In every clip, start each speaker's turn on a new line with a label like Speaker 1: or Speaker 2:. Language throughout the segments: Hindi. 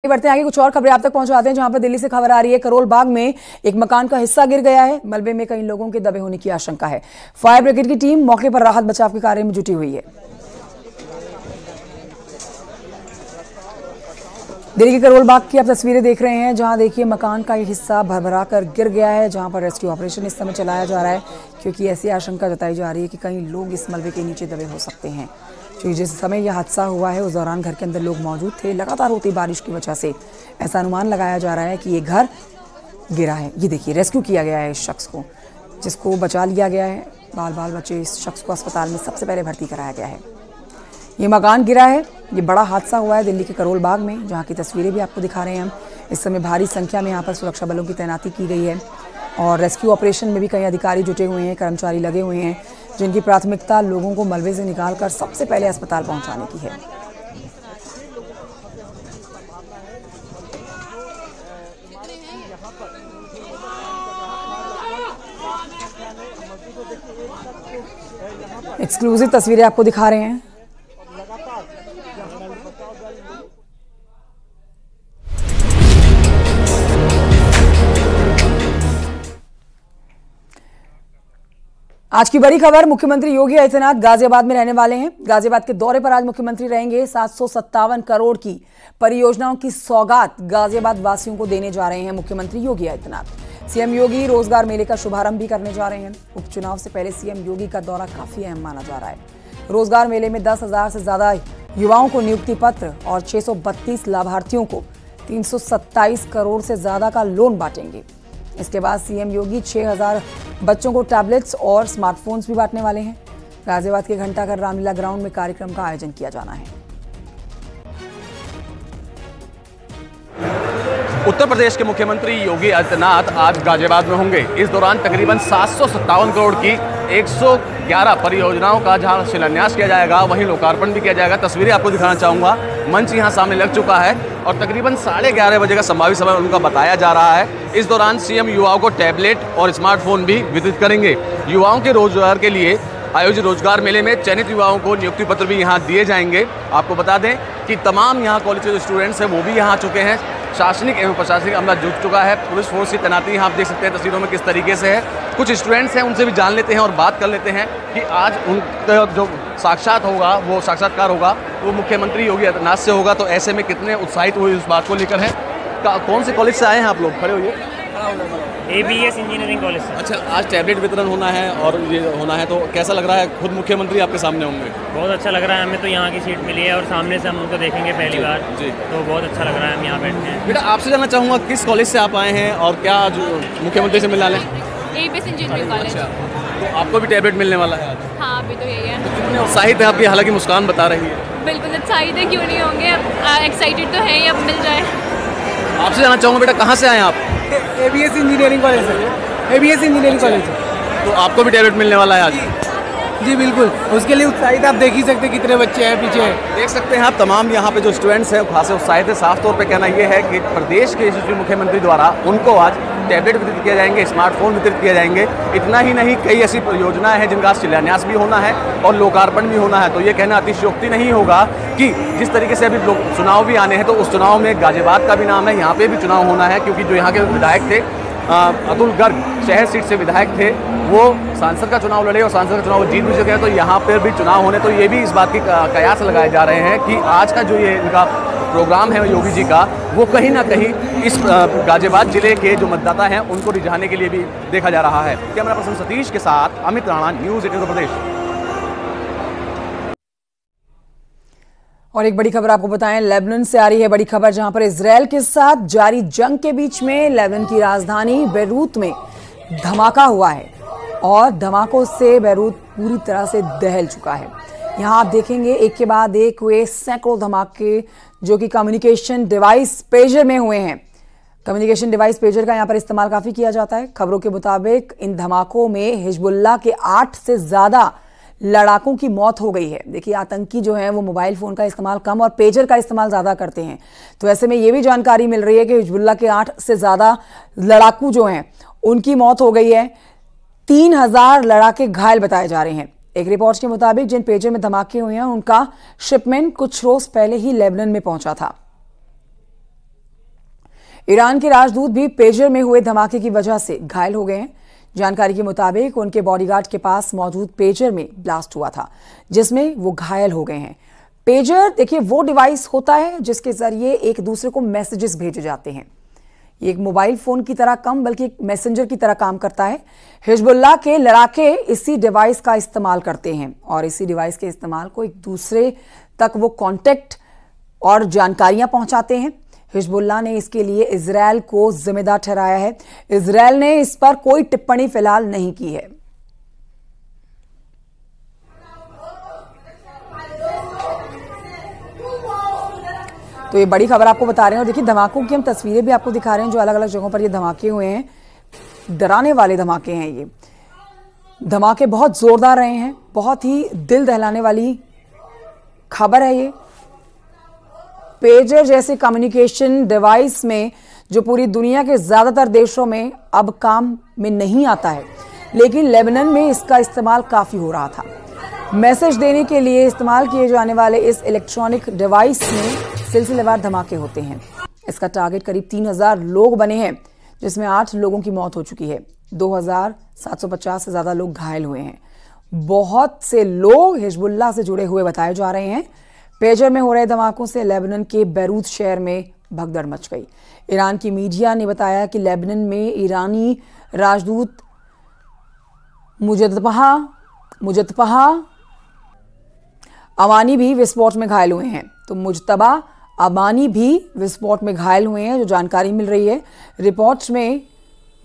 Speaker 1: बढ़ते हैं आगे, कुछ और खबरें आप तक पहुंचाते हैं जहां पर दिल्ली से खबर आ रही है। करोल बाग में एक मकान का हिस्सा गिर गया है। मलबे में कई लोगों के दबे होने की आशंका है। फायर ब्रिगेड की टीम मौके पर राहत बचाव के कार्य में जुटी हुई है। दिल्ली के करोल बाग की आप तस्वीरें देख रहे हैं, जहां देखिए मकान का ये हिस्सा भरभरा कर गिर गया है, जहां पर रेस्क्यू ऑपरेशन इस समय चलाया जा रहा है, क्योंकि ऐसी आशंका जताई जा रही है कि कई लोग इस मलबे के नीचे दबे हो सकते हैं। क्योंकि जिस समय यह हादसा हुआ है उस दौरान घर के अंदर लोग मौजूद थे। लगातार होती बारिश की वजह से ऐसा अनुमान लगाया जा रहा है कि ये घर गिरा है। ये देखिए रेस्क्यू किया गया है इस शख्स को, जिसको बचा लिया गया है। बाल बचे इस शख्स को अस्पताल में सबसे पहले भर्ती कराया गया है। ये मकान गिरा है, ये बड़ा हादसा हुआ है दिल्ली के करोल बाग में, जहाँ की तस्वीरें भी आपको दिखा रहे हैं हम। इस समय भारी संख्या में यहाँ पर सुरक्षा बलों की तैनाती की गई है और रेस्क्यू ऑपरेशन में भी कई अधिकारी जुटे हुए हैं, कर्मचारी लगे हुए हैं, जिनकी प्राथमिकता लोगों को मलबे से निकालकर सबसे पहले अस्पताल पहुंचाने की है। एक्सक्लूसिव तस्वीरें आपको दिखा रहे हैं। आज की बड़ी खबर, मुख्यमंत्री योगी आदित्यनाथ गाजियाबाद में रहने वाले हैं। गाजियाबाद के दौरे पर आज मुख्यमंत्री रहेंगे। 757 करोड़ की परियोजनाओं की सौगात गाजियाबाद वासियों को देने जा रहे हैं मुख्यमंत्री योगी आदित्यनाथ। सीएम योगी रोजगार मेले का शुभारंभ भी करने जा रहे हैं। उपचुनाव से पहले सीएम योगी का दौरा काफी अहम माना जा रहा है। रोजगार मेले में 10,000 से ज्यादा युवाओं को नियुक्ति पत्र और 632 लाभार्थियों को 327 करोड़ से ज्यादा का लोन बांटेंगे। इसके बाद सीएम योगी 6,000 बच्चों को टैबलेट्स और स्मार्टफोन्स भी बांटने वाले हैं। गाजियाबाद के घंटाघर रामलीला ग्राउंड में कार्यक्रम का आयोजन किया जाना है।
Speaker 2: उत्तर प्रदेश के मुख्यमंत्री योगी आदित्यनाथ आज गाजियाबाद में होंगे। इस दौरान तकरीबन 757 करोड़ की 111 परियोजनाओं का जहां शिलान्यास किया जाएगा, वहीं लोकार्पण भी किया जाएगा। तस्वीरें आपको दिखाना चाहूँगा। मंच यहां सामने लग चुका है और तकरीबन 11:30 बजे का संभावित समय उनका बताया जा रहा है। इस दौरान सीएम युवाओं को टैबलेट और स्मार्टफोन भी वितरित करेंगे। युवाओं के रोजगार के लिए आयोजित रोजगार मेले में चयनित युवाओं को नियुक्ति पत्र भी यहाँ दिए जाएंगे। आपको बता दें कि तमाम यहाँ कॉलेज के जो स्टूडेंट्स हैं वो भी यहाँ आ चुके हैं। शासनिक एवं प्रशासनिक अमला जुट चुका है। पुलिस फोर्स की तैनाती यहाँ आप देख सकते हैं तस्वीरों में किस तरीके से है। कुछ स्टूडेंट्स हैं, उनसे भी जान लेते हैं और बात कर लेते हैं कि आज उनका जो साक्षात्कार होगा वो मुख्यमंत्री योगी आदित्यनाथ से होगा। तो ऐसे में कितने उत्साहित हुए इस बात को लेकर हैं। कौन से कॉलेज से आए हैं आप लोग? खड़े होइए।
Speaker 3: ABS इंजीनियरिंग कॉलेज से।
Speaker 2: अच्छा, आज टैबलेट वितरण होना है और ये होना है, तो कैसा लग रहा है? खुद मुख्यमंत्री आपके सामने होंगे।
Speaker 3: बहुत अच्छा लग रहा है। हमें तो यहाँ की सीट मिली है और सामने से हम उनको देखेंगे पहली बार जी, तो बहुत अच्छा लग रहा है। हम यहाँ बैठे हैं। बेटा, आपसे जानना चाहूँगा किस कॉलेज से आप आए हैं और क्या मुख्यमंत्री से मिलना है?
Speaker 4: ABS engineering college.
Speaker 2: तो आपको भी टैबलेट मिलने वाला है आज?
Speaker 4: हाँ, अभी तो यही है।
Speaker 2: तो कितने उत्साहित है आपकी? हालांकि मुस्कान बता रही है।
Speaker 4: बिल्कुल उत्साहित है, क्यों नहीं होंगे। अब एक्साइटेड तो है ही, अब मिल जाए।
Speaker 2: आपसे जानना चाहूँगा बेटा, कहाँ से आए आप?
Speaker 5: ABS इंजीनियरिंग कॉलेज से। ABS इंजीनियरिंग कॉलेज से।
Speaker 2: तो आपको भी टैबलेट मिलने वाला है आज?
Speaker 5: जी बिल्कुल, उसके लिए उत्साहित। आप देख ही सकते हैं कितने बच्चे हैं पीछे।
Speaker 2: देख सकते हैं आप तमाम यहाँ पे जो स्टूडेंट्स हैं खासे उत्साहित है। साफ तौर पे कहना ये है कि प्रदेश के यशस्वी मुख्यमंत्री द्वारा उनको आज टैबलेट वितरित किए जाएंगे, स्मार्टफोन वितरित किए जाएंगे। इतना ही नहीं, कई ऐसी परियोजनाएं हैं जिनका शिलान्यास भी होना है और लोकार्पण भी होना है। तो ये कहना अतिशयोक्ति नहीं होगा कि जिस तरीके से अभी लोग चुनाव भी आने हैं, तो उस चुनाव में गाजियाबाद का भी नाम है, यहाँ पे भी चुनाव होना है। क्योंकि जो यहाँ के विधायक थे अतुल गर्ग, शहर सीट से विधायक थे, वो सांसद का चुनाव लड़े और सांसद का चुनाव जीत भी चुके हैं। तो यहाँ पर भी चुनाव होने, तो ये भी इस बात की कयास लगाए जा रहे हैं कि आज का जो ये इनका प्रोग्राम है योगी जी का, वो कहीं ना कहीं इस गाजियाबाद जिले के जो मतदाता हैं उनको रिझाने के लिए भी देखा जा रहा है। कैमरा पर्सन सतीश के साथ अमित राणा, न्यूज़ 18 उत्तर प्रदेश।
Speaker 1: और एक बड़ी खबर आपको बताएं, लेबनान से आ रही है बड़ी खबर, जहां पर इजरायल के साथ जारी जंग के बीच में लेबनान की राजधानी बेरूत में धमाका हुआ है और धमाकों से बेरूत पूरी तरह से दहल चुका है। यहाँ आप देखेंगे एक के बाद एक हुए सैकड़ों धमाके, जो कि कम्युनिकेशन डिवाइस पेजर में हुए हैं। कम्युनिकेशन डिवाइस पेजर का यहाँ पर इस्तेमाल काफी किया जाता है। खबरों के मुताबिक इन धमाकों में हिजबुल्लाह के 8 से ज्यादा लड़ाकों की मौत हो गई है। देखिए, आतंकी जो हैं वो मोबाइल फोन का इस्तेमाल कम और पेजर का इस्तेमाल ज्यादा करते हैं। तो ऐसे में ये भी जानकारी मिल रही है कि हिजबुल्लाह के 8 से ज्यादा लड़ाकू जो हैं उनकी मौत हो गई है। 3000 लड़ाके घायल बताए जा रहे हैं। एक रिपोर्ट के मुताबिक जिन पेजर में धमाके हुए हैं उनका शिपमेंट कुछ रोज पहले ही लेबनान में पहुंचा था। ईरान के राजदूत भी पेजर में हुए धमाके की वजह से घायल हो गए हैं। जानकारी के मुताबिक उनके बॉडीगार्ड के पास मौजूद पेजर में ब्लास्ट हुआ था, जिसमें वो घायल हो गए हैं। पेजर देखिए वो डिवाइस होता है जिसके जरिए एक दूसरे को मैसेजेस भेजे जाते हैं। ये एक मोबाइल फोन की तरह कम बल्कि एक मैसेंजर की तरह काम करता है। हिजबुल्लाह के लड़ाके इसी डिवाइस का इस्तेमाल करते हैं और इसी डिवाइस के इस्तेमाल को एक दूसरे तक वो कॉन्टेक्ट और जानकारियां पहुंचाते हैं। हिजबुल्लाह ने इसके लिए इजरायल को जिम्मेदार ठहराया है। इजरायल ने इस पर कोई टिप्पणी फिलहाल नहीं की है। तो ये बड़ी खबर आपको बता रहे हैं और देखिए धमाकों की हम तस्वीरें भी आपको दिखा रहे हैं जो अलग अलग जगहों पर ये धमाके हुए हैं। डराने वाले धमाके हैं ये। धमाके बहुत जोरदार रहे हैं, बहुत ही दिल दहलाने वाली खबर है ये। पेजर जैसे कम्युनिकेशन डिवाइस में जो पूरी दुनिया के ज्यादातर देशों में अब काम में नहीं आता है, लेकिन लेबनान में इसका इस्तेमाल काफी हो रहा था। मैसेज देने के लिए इस्तेमाल किए जाने वाले इस इलेक्ट्रॉनिक डिवाइस में सिलसिलेवार धमाके होते हैं। इसका टारगेट करीब 3000 लोग बने हैं, जिसमें 8 लोगों की मौत हो चुकी है। 2750 से ज्यादा लोग घायल हुए हैं। बहुत से लोग हिजबुल्लाह से जुड़े हुए बताए जा रहे हैं। पेजर में हो रहे धमाकों से लेबनान के बैरूत शहर में भगदड़ मच गई। ईरान की मीडिया ने बताया कि लेबनान में ईरानी राजदूत मुजतबा अमानी भी विस्फोट में घायल हुए हैं। तो मुजतबा अमानी भी विस्फोट में घायल हुए हैं, जो जानकारी मिल रही है। रिपोर्ट्स में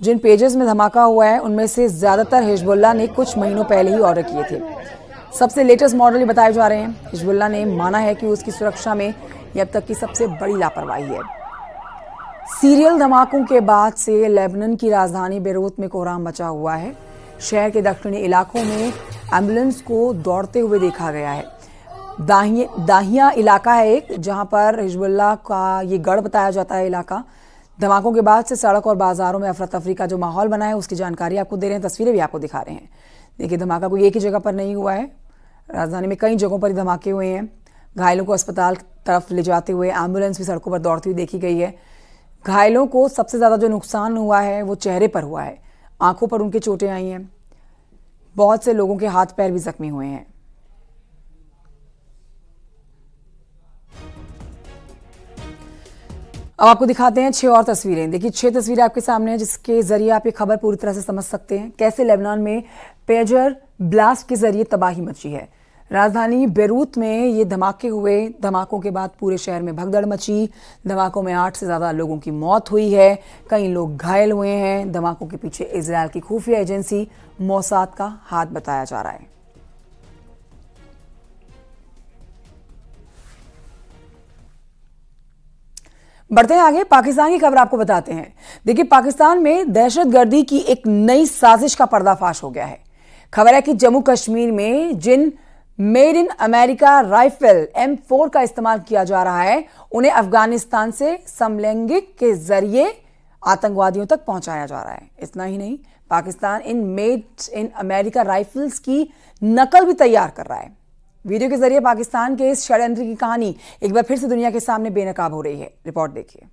Speaker 1: जिन पेजेस में धमाका हुआ है उनमें से ज्यादातर हिजबुल्लाह ने कुछ महीनों पहले ही ऑर्डर किए थे। सबसे लेटेस्ट मॉडल ही बताए जा रहे हैं। हिजबुल्लाह ने माना है कि उसकी सुरक्षा में ये अब तक की सबसे बड़ी लापरवाही है। सीरियल धमाकों के बाद से लेबनान की राजधानी बेरूत में कोहराम मचा हुआ है। शहर के दक्षिणी इलाकों में एम्बुलेंस को दौड़ते हुए देखा गया है। दाहिया इलाका है एक, जहां पर हिजबुल्लाह का ये गढ़ बताया जाता है इलाका। धमाकों के बाद से सड़क और बाजारों में अफरा तफरी का जो माहौल बना है उसकी जानकारी आपको दे रहे हैं, तस्वीरें भी आपको दिखा रहे हैं। देखिए धमाका कोई एक ही जगह पर नहीं हुआ है, राजधानी में कई जगहों पर धमाके हुए हैं। घायलों को अस्पताल तरफ ले जाते हुए एम्बुलेंस भी सड़कों पर दौड़ती हुई देखी गई है। घायलों को सबसे ज़्यादा जो नुकसान हुआ है वो चेहरे पर हुआ है, आंखों पर उनके चोटें आई हैं। बहुत से लोगों के हाथ पैर भी जख्मी हुए हैं। अब आपको दिखाते हैं 6 और तस्वीरें। देखिए 6 तस्वीरें आपके सामने हैं जिसके जरिए आप ये खबर पूरी तरह से समझ सकते हैं कैसे लेबनान में पेजर ब्लास्ट के जरिए तबाही मची है। राजधानी बेरूत में ये धमाके हुए। धमाकों के बाद पूरे शहर में भगदड़ मची। धमाकों में 8 से ज्यादा लोगों की मौत हुई है, कई लोग घायल हुए हैं। धमाकों के पीछे इजरायल की खुफिया एजेंसी मोसाद का हाथ बताया जा रहा है। बढ़ते हैं आगे, पाकिस्तान की खबर आपको बताते हैं। देखिए पाकिस्तान में दहशतगर्दी की एक नई साजिश का पर्दाफाश हो गया है। खबर है कि जम्मू कश्मीर में जिन made in America rifle M4 का इस्तेमाल किया जा रहा है उन्हें अफगानिस्तान से समलैंगिक के जरिए आतंकवादियों तक पहुंचाया जा रहा है। इतना ही नहीं, Pakistan in made in America rifles की नकल भी तैयार कर रहा है। वीडियो के जरिए पाकिस्तान के इस षड्यंत्र की कहानी एक बार फिर से दुनिया के सामने बेनकाब हो रही है। रिपोर्ट देखिए।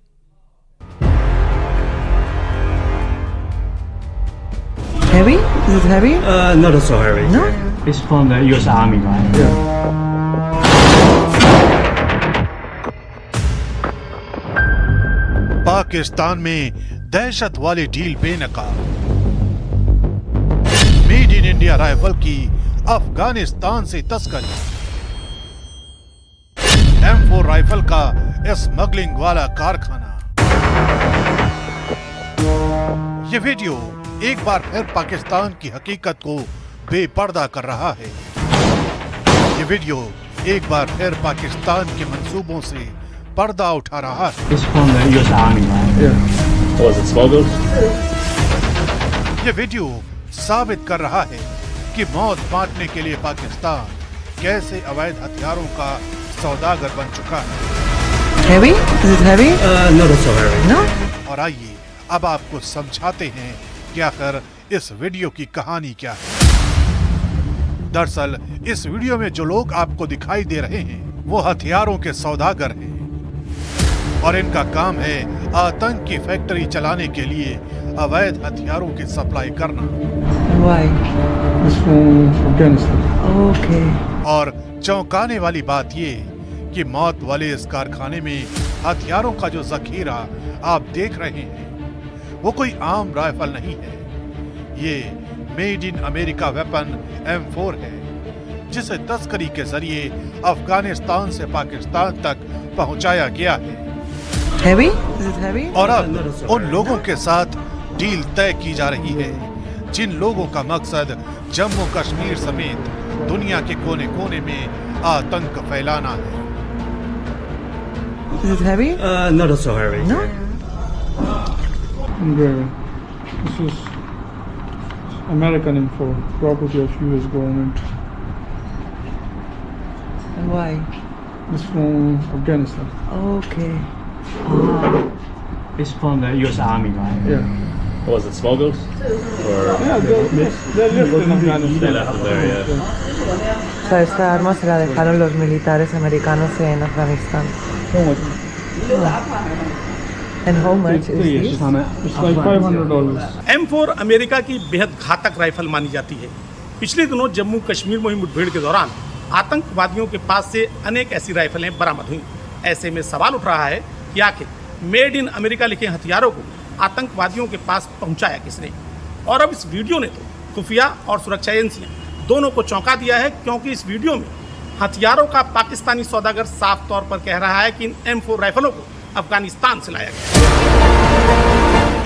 Speaker 6: Heavy? Is it heavy?
Speaker 7: Not so heavy.
Speaker 6: No?
Speaker 7: It's from the US Army, right?
Speaker 6: Yeah.
Speaker 8: Pakistan में दहशत वाली डील बेनकाब। मेड इन इंडिया राइफल की अफगानिस्तान से तस्करी। M4 राइफल का स्मगलिंग वाला कारखाना। ये वीडियो एक बार फिर पाकिस्तान की हकीकत को बेपर्दा कर रहा है। ये वीडियो एक बार फिर पाकिस्तान के मंसूबों से पर्दा उठा रहा है।
Speaker 7: It's from the US Army, right?
Speaker 6: Yeah.
Speaker 7: Was it smuggled?
Speaker 8: ये वीडियो साबित कर रहा है कि मौत बांटने के लिए पाकिस्तान कैसे अवैध हथियारों का सौदागर बन चुका है।
Speaker 6: Heavy? Is it heavy?
Speaker 7: Not so heavy.
Speaker 6: No?
Speaker 8: और आइए अब आपको समझाते हैं कि आखिर इस वीडियो की कहानी क्या है। दरअसल इस वीडियो में जो लोग आपको दिखाई दे रहे हैं वो हथियारों के सौदागर हैं। और इनका काम है आतंक की फैक्ट्री चलाने के लिए अवैध हथियारों की सप्लाई करना।
Speaker 6: Why?
Speaker 7: It's from Afghanistan.
Speaker 6: Okay.
Speaker 8: और चौंकाने वाली बात ये कि मौत वाले इस कारखाने में हथियारों का जो जखीरा आप देख रहे हैं वो कोई आम राइफल नहीं है। ये made in America weapon M4 है, जिसे तस्करी के जरिए अफगानिस्तान से पाकिस्तान तक पहुंचाया गया है।
Speaker 6: Heavy? Is it heavy?
Speaker 8: और अब उन लोगों के साथ डील तय की जा रही है जिन लोगों का मकसद जम्मू कश्मीर समेत दुनिया के कोने कोने में आतंक फैलाना है।
Speaker 6: Is it heavy?
Speaker 7: Not so heavy.
Speaker 6: No?
Speaker 9: This is American info, property of US government.
Speaker 6: And why?
Speaker 9: It's from Afghanistan.
Speaker 6: Okay.
Speaker 7: It's from the US Army, right?
Speaker 9: Yeah.
Speaker 10: Was it smuggled? Or
Speaker 9: Yeah, they're left in Afghanistan.
Speaker 10: they left it there, yeah.
Speaker 6: O sea, esta arma se la dejaron los militares americanos en Afganistán.
Speaker 9: How much?
Speaker 6: And how much is this?
Speaker 9: It's like $500.
Speaker 11: M4 America की बेहद घातक राइफल मानी जाती है। पिछले दिनों जम्मू कश्मीर में हुई मुठभेड़ के दौरान आतंकवादियों के पास से अनेक ऐसी राइफलें बरामद हुई। ऐसे में सवाल उठ रहा है कि आखिर मेड इन अमेरिका लिखे हथियारों को आतंकवादियों के पास पहुंचाया किसने। और अब इस वीडियो ने तो खुफिया और सुरक्षा एजेंसियां दोनों को चौंका दिया है, क्योंकि इस वीडियो में हथियारों का पाकिस्तानी सौदागर साफ तौर पर कह रहा है कि इन M4 राइफलों को अफगानिस्तान से लाया गया।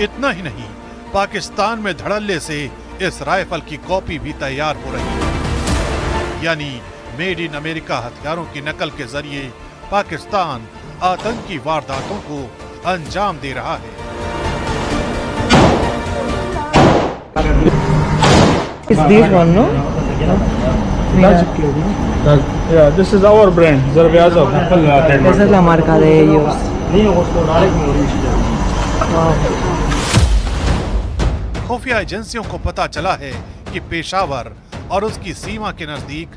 Speaker 8: इतना ही नहीं, पाकिस्तान में धड़ल्ले से इस राइफल की कॉपी भी तैयार हो रही है। यानी मेड इन अमेरिका हथियारों की नकल के जरिए पाकिस्तान आतंकी वारदातों को अंजाम दे रहा है।
Speaker 6: Is this one, no?
Speaker 9: Yeah, this is our brand, Zarbiazov.
Speaker 6: Esa es la marca de ellos.
Speaker 8: खुफिया एजेंसियों को पता चला है कि पेशावर और उसकी सीमा के नजदीक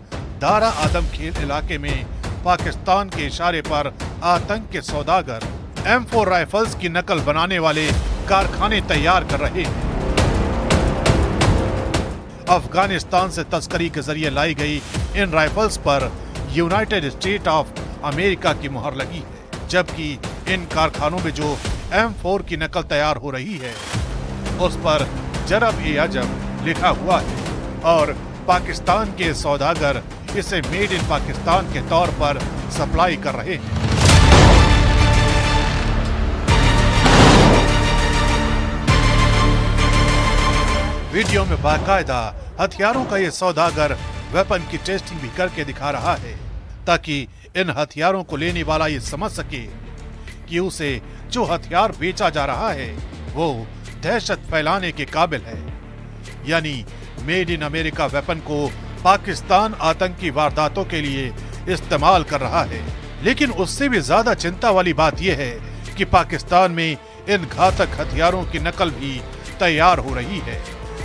Speaker 8: दारा आदम खेल इलाके में पाकिस्तान के इशारे पर आतंक के सौदागर M4 राइफल्स की नकल बनाने वाले कारखाने तैयार कर रहे हैं। अफगानिस्तान से तस्करी के जरिए लाई गई इन राइफल्स पर यूनाइटेड स्टेट ऑफ अमेरिका की मुहर लगी है, जबकि इन कारखानों में जो M4 की नकल तैयार हो रही है उस पर जरब-ए-अजब लिखा हुआ है और पाकिस्तान के सौदागर इसे मेड इन पाकिस्तान के तौर पर सप्लाई कर रहे हैं। वीडियो में बाकायदा हथियारों का ये सौदागर वेपन की टेस्टिंग भी करके दिखा रहा है, ताकि इन हथियारों को लेने वाला ये समझ सके कि उसे जो हथियार बेचा जा रहा है वो दहशत फैलाने के काबिल है। यानी मेड इन अमेरिका वेपन को पाकिस्तान आतंकी वारदातों के लिए इस्तेमाल कर रहा है। लेकिन उससे भी ज्यादा चिंता वाली बात यह है कि पाकिस्तान में इन घातक हथियारों की नकल भी तैयार हो रही है,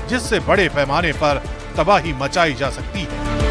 Speaker 8: जिससे बड़े पैमाने पर तबाही मचाई जा सकती है।